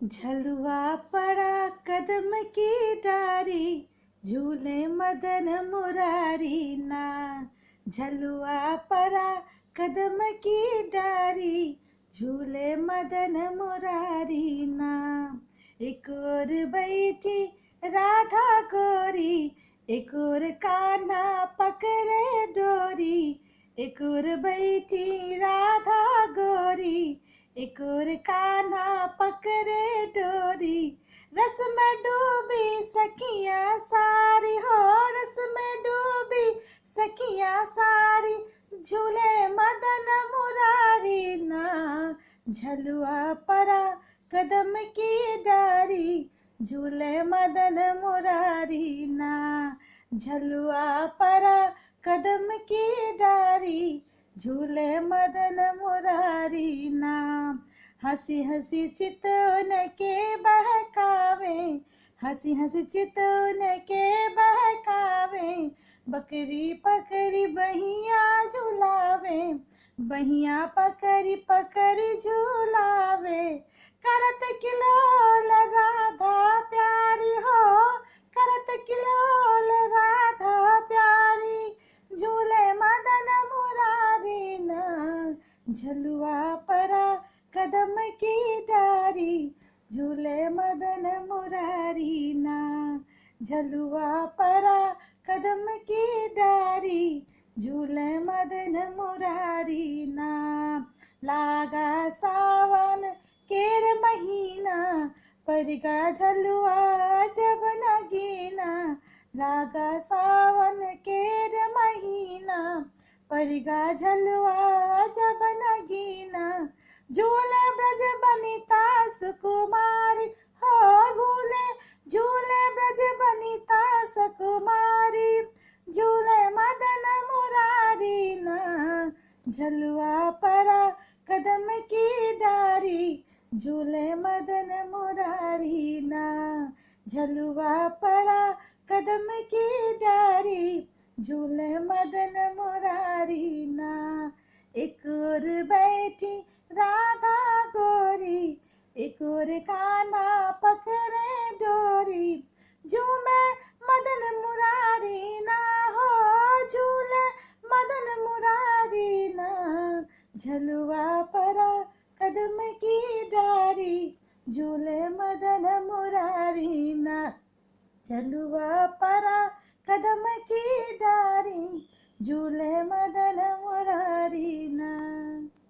झलुआ पड़ा कदम की डारी, झूले मदन मुरारी ना। झलुआ पड़ा कदम की डारी, झूले मदन मुरारी ना। एक और बैठी राधा गोरी, एक और कान्हा पकड़े डोरी। एक और बैठी राधा गोरी, एक और कान्हा पकड़े डोरी। रस में डूबी सखियां सारी हो, रस में डूबी सखियां सारी, झूले मदन मुरारी ना। झलुआ पड़ा कदम की डारी, झूले मदन मुरारी ना। झलुआ पड़ा कदम की डारी, झूले मदन मुरारी ना। हंसी हंसी चितवन के बहकावे, हंसी हंसी चितवन के बहकावे। बकरी पकड़ी बहिया झुलावे, बहिया पकड़ी पकड़ी झुलावे। करत किलोल राधा प्यारी हो, करत किलोल राधा प्यारी, झूले मदन मुरारी ना। झलुआ पड़ा कदम की डारी, झूले मदन मुरारी ना। झलुआ पड़ा कदम की डारी, झूले मदन मुरारी ना। लागा सावन केर महीना, परिगा झलुआ जब नगीना। लागा सावन केर महीना, परिगा झलुआ जब नगीना। झूले ब्रज बनिता सुकुमारी हो, भूले झूले ब्रज बनिता सुकुमारी, झूले मदन मुरारी ना। झलुआ पड़ा कदम की डारी, झूले मदन मुरारी ना। झलुआ पड़ा कदम की डारी, झूले मदन मुरारी ना। एक और बैठी राधा गोरी, एक और कान्हा पकड़े डोरी। झूमे मदन मुरारी ना हो, झूले मदन मुरारी ना। झलुआ पड़ा कदम की डारी, झूले मदन मुरारी ना। झलुआ पड़ा कदम की डारी, झूले मदन मुरारी ना।